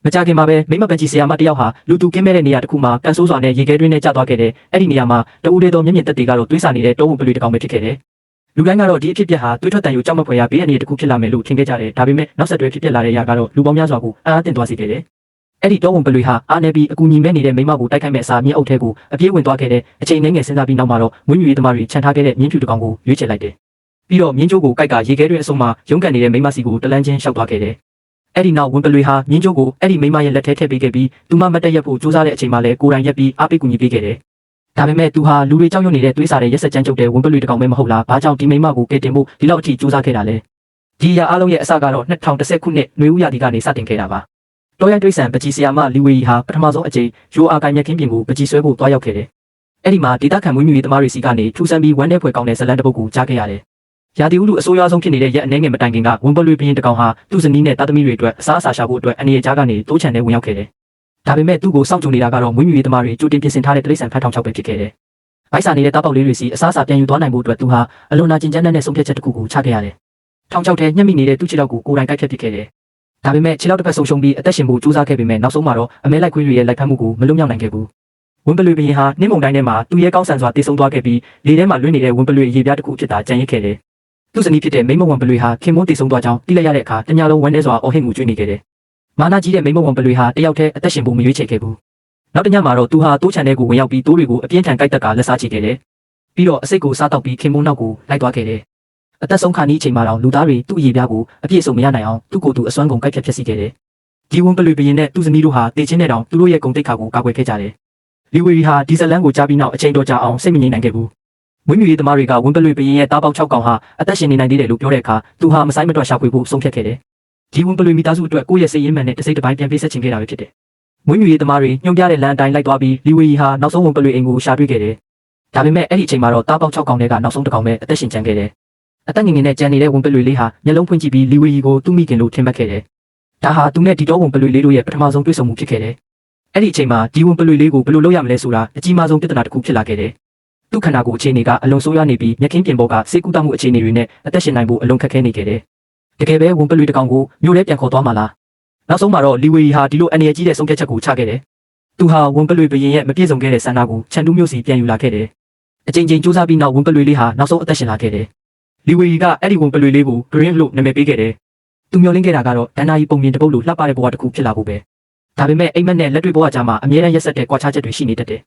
မကြခင်မှာပဲမိမပန်ကြီးဆရာမတယောက်ဟာလူသူကင်းမဲ့တဲ့နေရာတစ်ခုမှာကန်ဆိုးစွာနဲ့ရေခဲတွင်းနဲ့ကျသွားခဲ့တဲ့အဲ့ဒီနေရာမှာတအူးတဲ့သောမျက်မြင်သက်တွေကတော့တွေးဆနေတဲ့တောဝင်ပလွေတစ်ကောင်ပဲဖြစ်ခဲ့တယ်။လူတိုင်းကတော့ဒီအဖြစ်အပျက်ဟာတွေးထွက်တန်ယူကြောက်မဖွယ်ရဘေးအန္တရာယ်တစ်ခုဖြစ်လာမယ်လို့ထင်ခဲ့ကြတယ်။ဒါပေမဲ့နောက်ဆက်တွဲဖြစ်ပျက်လာတဲ့အရာကတော့လူပေါင်းများစွာကိုအံ့အားသင့်သွားစေခဲ့တယ်။အဲ့ဒီတောဝင်ပလွေဟာအားနေပြီးအကူအညီမဲ့နေတဲ့မိမကိုတိုက်ခိုက်မဲ့အစားမြင်းအုပ်ထဲကိုအပြေးဝင်သွားခဲ့တဲ့အချိန်ငယ်စဉ်းစားပြီးနောက်မှာတော့မွေးမြူရေးသမားတွေခြံထားခဲ့တဲ့မြင်းဖြူတစ်ကောင်ကိုရွေးချယ်လိုက်တယ်။ပြီးတော့မြင်းကျိုးကိုကိုက်ကရေခဲတွင်းအစုံမှာရုန်းကန်နေတဲ့မိမစီကိုတလန်းချင်းရှောက်သွားခဲ့တယ်။အဲ့ဒီနောက်ဝင်ပလွေဟာမြင်းကျိုးကိုအဲ့ဒီမိမရဲ့လက်ထဲထည့်ပေးခဲ့ပြီးသူမမတ်တက်ရက်ဖို့စူးစမ်းတဲ့အချိန်မှာလည်းကိုယ်တိုင်ရက်ပြီးအားပေးကူညီပေးခဲ့တယ်။ဒါပေမဲ့သူဟာလူတွေကြောက်ရွံ့နေတဲ့သွေးစားတဲ့ရက်စက်ကြမ်းကြုတ်တဲ့ဝင်ပလွေတစ်ကောင်ပဲမဟုတ်လား။ဘာကြောင့်ဒီမိမကိုကယ်တင်ဖို့ဒီလောက်အထိစူးစမ်းခဲ့တာလဲ။ဒီအရာအလုံးရဲ့အစကတော့2010ခုနှစ်နွေဦးရာသီကနေစတင်ခဲ့တာပါ။တော်ရိုင်းတွေးဆန်ပကြီးဆရာမလီဝေဟာပထမဆုံးအကြိမ်ရိုအာကိုင်မြက်ခင်းပြင်ကိုပကြီးဆွဲဖို့တွားရောက်ခဲ့တယ်။အဲ့ဒီမှာဒေတာခံမွေးမြူရေးသမားတွေစီကနေထူဆန်းပြီးဝမ်းထဲဖွယ်ကောင်းတဲ့ဇလန်တစ်ပုဒ်ကိုကြားခဲ့ရတယ်။ရာသီဥတုအဆိုးရွားဆုံးဖြစ်နေတဲ့ရက်အနည်းငယ်မတိုင်ခင်ကဝင်ပလွေပြင်းတစ်ကောင်ဟာသူ့ဇနီးနဲ့တာသမီတွေအတွက်အစားအစာရှာဖို့အတွက်အနေအကြားကနေတိုးချန်နဲ့ဝင်ရောက်ခဲ့တယ်။ဒါပေမဲ့သူ့ကိုစောင့်ကြိုနေတာကတော့မွေးမြူရေးသမားတွေကြိုတင်ပြင်ဆင်ထားတဲ့တိရစ္ဆာန်ဖတ်ထောင်ချောက်ပဲဖြစ်ခဲ့တယ်။ဗိုက်စာနေတဲ့တားပေါက်လေးတွေစီအစားအစာပြန်ယူသွားနိုင်ဖို့အတွက်သူဟာအလွန်နာကျင်ကြမ်းတဲ့ဆုံးဖြတ်ချက်တစ်ခုကိုချခဲ့ရတယ်။ထောင်ချောက်ထဲညှက်မိနေတဲ့သူ့ခြေထောက်ကိုကိုယ်တိုင်ကိုက်ဖြတ်ပစ်ခဲ့တယ်။ဒါပေမဲ့ခြေထောက်တစ်ဖက်ဆုံရှုံပြီးအသက်ရှင်ဖို့ကြိုးစားခဲ့ပေမဲ့နောက်ဆုံးမှာတော့အမဲလိုက်ခွေးတွေရဲ့လိုက်ဖက်မှုကိုမလွတ်မြောက်နိုင်ခဲ့ဘူး။ဝင်ပလွေဘရင်ဟာနှင်းမုန်တိုင်းထဲမှာသူ့ရဲ့ကောင်းဆန်စွာတည်ဆုံသွားခဲ့ပြီးလေထဲမှာလွင့်နေတဲ့ဝင်ပလွေရေပြားတစ်ခုဖြစ်တာကြံရစ်ခဲ့တယ်။သူ့ဇနီးဖြစ်တဲ့မိမဝန်ပလွေဟာခင်မွန်းတည်ဆုံသွားကြောင်းသိလိုက်ရတဲ့အခါတညလုံးဝမ်းထဲစွာအော်ဟစ်ငိုကြွေးနေခဲ့တယ်။မာနာကြီးတဲ့မိမဝန်ပလွေဟာတယောက်တည်းအသက်ရှင်ဖို့မရွေးချယ်ခဲ့ဘူး။နောက်တညမှာတော့သူဟာတိုးချန်တဲ့ကိုဝင်ရောက်ပြီးတိုးတွေကိုအပြင်းထန်ကိုက်တက်ကလက်စားချခဲ့တယ်။ပြီးတော့အစိတ်ကိုစားတောက်ပြီးခင်မွန်းနောက်ကိုလိုက်သွားခဲ့တယ်။အသက်ဆုံးခါနီးအချိန်မှာတော့လူသားတွေသူ့အရေးပြားကိုအပြည့်စုံမရနိုင်အောင်သူ့ကိုယ်သူအစွမ်းကုန်ကိုက်ဖြတ်ဖြစ်စီခဲ့တယ်။ဒီဝန်ပလွေဘရင်နဲ့သူ့ဇနီးတို့ဟာတေချင်းနဲ့တောင်သူတို့ရဲ့ဂုဏ်တိတ်ခါကိုကာကွယ်ခဲ့ကြတယ်။လီဝီဟာဒီဇလန်ကိုကြားပြီးနောက်အချိန်တော်ကြာအောင်စိတ်မငြိမ်နိုင်ခဲ့ဘူး။မွေးမြူရေးသမားတွေကဝင်ပလွေဘရင်ရဲ့တားပေါက်6កောင်ဟာအသက်ရှင်နေနိုင်သေးတယ်လို့ပြောတဲ့အခါသူဟာမဆိုင်မတွက်ရှာဖွေဖို့ဆုံးဖြတ်ခဲ့တယ်။ဒီဝင်ပလွေမိသားစုအတွက်ကိုယ့်ရဲ့စိတ်ရင်းမှန်နဲ့တစ်စိတ်တစ်ပိုင်းပြန်ပေးဆက်ချင်ခဲ့တာပဲဖြစ်တယ်။မွေးမြူရေးသမားတွေညွှန်ပြတဲ့လမ်းအတိုင်းလိုက်သွားပြီးလီဝီဟာနောက်ဆုံးဝင်ပလွေအိမ်ကိုရှာတွေ့ခဲ့တယ်။ဒါပေမဲ့အဲ့ဒီအချိန်မှာတော့တားပေါက်6កောင်တွေကနောက်ဆုံးတစ်ကောင်ပဲအသက်ရှင်ကျန်ခဲ့တယ်။အသက်ငယ်ငယ်နဲ့ကြံနေတဲ့ဝင်ပလွေလေးဟာမျက်လုံးဖွင့်ကြည့်ပြီးလီဝီကိုသူ့မိခင်လို့ထင်မှတ်ခဲ့တယ်။ဒါဟာသူနဲ့ဒီတော့ဝင်ပလွေလေးတို့ရဲ့ပထမဆုံးတွေ့ဆုံမှုဖြစ်ခဲ့တယ်။အဲ့ဒီအချိန်မှာဒီဝင်ပလွေလေးကိုဘယ်လိုလုပ်ရမလဲဆိုတာအကြီးမားဆုံးပြဿနာတစ်ခုဖြစ်လာခဲ့တယ်။သူ့ခန္ဓာကိုယ်အခြေအနေကအလွန်ဆိုးရွားနေပြီးမျက်ခင်းပြင်ပေါ်ကစိတ်ကူးတမှုအခြေအနေတွေနဲ့အသက်ရှင်နိုင်ဖို့အလွန်ခက်ခဲနေခဲ့တယ်။တကယ်ပဲဝင်ပလွေတစ်ကောင်ကိုမြို့ထဲပြန်ခေါ်သွားမှာလား။နောက်ဆုံးမှာတော့လီဝီဟာဒီလိုအန္တရာယ်ကြီးတဲ့ဆုံးဖြတ်ချက်ကိုချခဲ့တယ်။သူဟာဝင်ပလွေဘရင်ရဲ့မပြည့်စုံခဲ့တဲ့ဆန္ဒကိုချန်တူးမျိုးစီပြန်ယူလာခဲ့တယ်။အချိန်ချင်းစူးစမ်းပြီးနောက်ဝင်ပလွေလေးဟာနောက်ဆုံးအသက်ရှင်လာခဲ့တယ်။လီဝီကအဲ့ဒီဝင်ပလွေလေးကို Green လို့နာမည်ပေးခဲ့တယ်။သူမျှော်လင့်ခဲ့တာကတော့ဒဏ္ဍာရီပုံမြင်တစ်ပုဒ်လိုလှပတဲ့ဘဝတစ်ခုဖြစ်လာဖို့ပဲ။ဒါပေမဲ့အိမ်မက်နဲ့လက်တွေ့ဘဝကြားမှာအမြဲတမ်းရက်စက်တဲ့ကွာခြားချက်တွေရှိနေတတ်တယ်။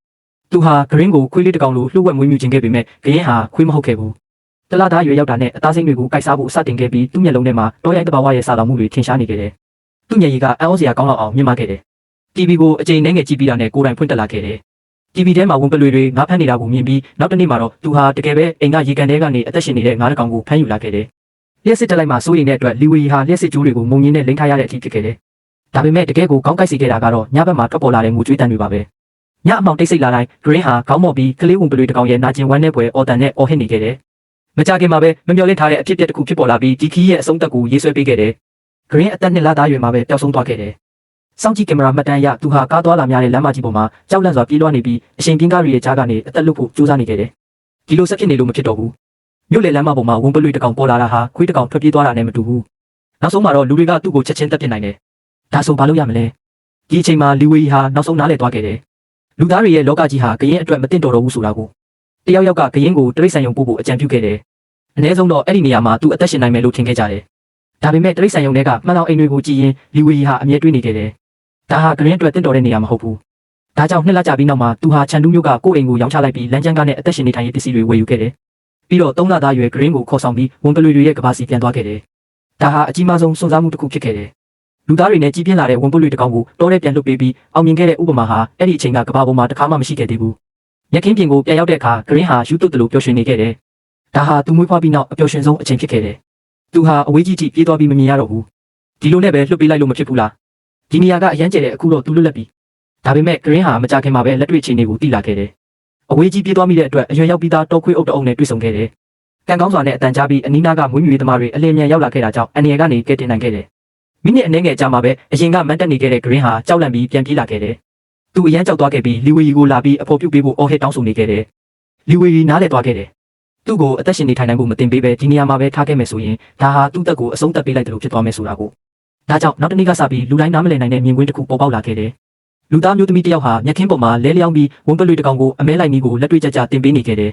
သူဟာ Green ကိုခွေးလေးတစ်ကောင်လိုလှုပ်ဝက်မွေးမြူခြင်းခဲ့ပေမဲ့ဂရင်ဟာခွေးမဟုတ်ခဲ့ဘူး။တလသားရွယ်ရောက်တာနဲ့အသားစိမ့်တွေကိုကိုက်စားဖို့စတင်ခဲ့ပြီးသူ့မျက်လုံးထဲမှာတောရိုင်းတဘာဝရဲ့စာတော်မှုတွေထင်ရှားနေခဲ့တယ်။သူ့မျက်ရည်ကအံ့ဩစရာကောင်းလောက်အောင်မြင့်မားခဲ့တယ်။ TV ကိုအကြိမ်နဲ့ငယ်ကြည့်ပြီးတာနဲ့ကိုယ်တိုင်ဖွင့်တက်လာခဲ့တယ်။ TV ထဲမှာဝင်ပလွေတွေငါးဖမ်းနေတာကိုမြင်ပြီးနောက်တစ်နေ့မှာတော့သူဟာတကယ်ပဲအိမ်ကရေကန်ထဲကနေအသက်ရှင်နေတဲ့ငါးတစ်ကောင်ကိုဖမ်းယူလာခဲ့တယ်။လျှက်စစ်တက်လိုက်မှစိုးရိမ်တဲ့အတွက်လီဝီဟာလျှက်စစ်ကျိုးတွေကိုမုံရင်းနဲ့လိမ့်ထားရတဲ့အထိဖြစ်ခဲ့တယ်။ဒါပေမဲ့တကယ်ကိုကောင်းကိုက်စီခဲ့တာကတော့ညဘက်မှာထွက်ပေါ်လာတဲ့ငိုကြွေးတန်တွေပါပဲ။ညအမှောင်တိတ်ဆိတ်လာတိုင်း Green ဟာခေါင်းမော့ပြီးကလေးဝင်ပလွေတစ်ကောင်ရဲ့နာကျင်ဝမ်းနဲ့ပွဲအော်တန်နဲ့အော်ဟစ်နေခဲ့တယ်။မကြခင်မှာပဲမမျှော်လင့်ထားတဲ့အဖြစ်အပျက်တစ်ခုဖြစ်ပေါ်လာပြီးဒီခီးရဲ့အဆုံးသက်ကိုရေးဆွဲပေးခဲ့တယ်။ Green အသက်2လသားရွယ်မှာပဲပျောက်ဆုံးသွားခဲ့တယ်။စောင့်ကြည့်ကင်မရာမှတ်တမ်းအရသူဟာကားသွားလာများတဲ့လမ်းမကြီးပေါ်မှာကြောက်လန့်စွာပြေးလွှားနေပြီးအရှင်ပြင်းကားတွေရဲ့ကြားကနေအသက်လွတ်ဖို့ကြိုးစားနေခဲ့တယ်။ဒီလိုဆက်ဖြစ်နေလို့မဖြစ်တော့ဘူး။မြို့လေလမ်းမပေါ်မှာဝင်ပလွေတစ်ကောင်ပေါ်လာတာဟာခွေးတစ်ကောင်ထွက်ပြေးသွားတာနဲ့မတူဘူး။နောက်ဆုံးမှာတော့လူတွေကသူ့ကိုချက်ချင်းတက်ပစ်နိုင်တယ်။ဒါဆိုဘာလုပ်ရမလဲ။ဒီအချိန်မှာလီဝီဟာနောက်ဆုံးနားလည်သွားခဲ့တယ်။လူသားတွေရဲ့လောကကြီးဟာဂရင်အတွက်မတင်တော်တော့ဘူးဆိုတာကိုတယောက်ယောက်ကဂရင်ကိုတိရစ္ဆာန်ယုံပို့ဖို့အကြံပြုခဲ့တယ်။အနည်းဆုံးတော့အဲ့ဒီနေရာမှာသူအသက်ရှင်နိုင်မယ်လို့ထင်ခဲ့ကြတယ်။ဒါပေမဲ့တိရစ္ဆာန်ယုံတွေကမှန်အောင်အိမ်တွေကိုကြည့်ရင်လီဝီဟာအမြဲတွေးနေခဲ့တယ်။ဒါဟာဂရင်အတွက်တင်တော်တဲ့နေရာမဟုတ်ဘူး။ဒါကြောင့်2လကြာပြီးနောက်မှာသူဟာချန်တူးမျိုးကကိုယ့်အိမ်ကိုရောင်းချလိုက်ပြီးလမ်းကျန်းကားနဲ့အသက်ရှင်နေထိုင်ရေးပစ္စည်းတွေဝယ်ယူခဲ့တယ်။ပြီးတော့3လသားရွယ်ဂရင်ကိုခေါ်ဆောင်ပြီးဝင်ပလွေတွေရဲ့ကဘာစီပြန်သွားခဲ့တယ်။ဒါဟာအကြီးမားဆုံးစွန့်စားမှုတစ်ခုဖြစ်ခဲ့တယ်။လူသားတွေနဲ့ကြီးပြင်းလာတဲ့ဝင်ပလွေတစ်ကောင်ကိုတောထဲပြန်လွတ်ပေးပြီးအောင်မြင်ခဲ့တဲ့ဥပမာဟာအဲ့ဒီအချိန်ကကဘာပေါ်မှာတစ်ခါမှမရှိခဲ့သေးဘူး။ညက်ခင်းပြင်ကိုပြန်ရောက်တဲ့အခါဂရင်ဟာယူတုတ်တလို့ပျော်ရွှင်နေခဲ့တယ်။ဒါဟာသူမွေးဖွားပြီးနောက်အပျော်ရွှင်ဆုံးအချိန်ဖြစ်ခဲ့တယ်။သူဟာအဝေးကြီးထိပြေးသွားပြီးမမြင်ရတော့ဘူး။ဒီလိုနဲ့ပဲလွတ်ပေးလိုက်လို့မဖြစ်ဘူးလား။ဒီနေရာကအရန်ကျဲတဲ့အခုတော့သူလွတ်လပ်ပြီ။ဒါပေမဲ့ဂရင်ဟာမကြခင်မှာပဲလက်တွေ့အခြေအနေကိုသိလာခဲ့တယ်။အဝေးကြီးပြေးသွားမိတဲ့အတွက်အရွယ်ရောက်ပြီးသားတောခွေးအုပ်တအုပ်နဲ့တွေ့ဆုံခဲ့တယ်။ကံကောင်းစွာနဲ့အတန်ကြားပြီးအနီးနားကမွေးမြူရေးသမားတွေအလင်းမြန်ရောက်လာခဲ့တာကြောင့်အန်ရကနေကဲတင်နိုင်ခဲ့တယ်။မိနစ်အနည်းငယ်ကြာမှပဲအရင်ကမန်တက်နေခဲ့တဲ့ဂရင်ဟာကြောက်လန့်ပြီးပြန်ပြေးလာခဲ့တယ်။သူအရန်ကြောက်သွားခဲ့ပြီးလီဝီကိုလာပြီးအဖော်ပြုတ်ပေးဖို့အော်ဟစ်တောင်းဆိုနေခဲ့တယ်။လီဝီနားလည်သွားခဲ့တယ်။သူ့ကိုအသက်ရှင်နေထိုင်နိုင်ဖို့မတင်ပေးပဲဒီနေရာမှာပဲထားခဲ့မယ်ဆိုရင်ဒါဟာသူ့တက်ကိုအဆုံးသတ်ပေးလိုက်တယ်လို့ဖြစ်သွားမယ်ဆိုတာကို ဒါကြောင့်နောက်တစ်နေ့ကစပြီးလူတိုင်းနားမလည်နိုင်တဲ့မြင်ကွင်းတစ်ခုပေါ်ပေါက်လာခဲ့တယ်လူသားမျိုးသမီးတစ်ယောက်ဟာမျက်ခင်းပေါ်မှာလဲလျောင်းပြီးဝန်းပလွေတစ်ကောင်ကိုအမဲလိုက်နီးကိုလက်တွေ့ကျကျတင်ပေးနေခဲ့တယ်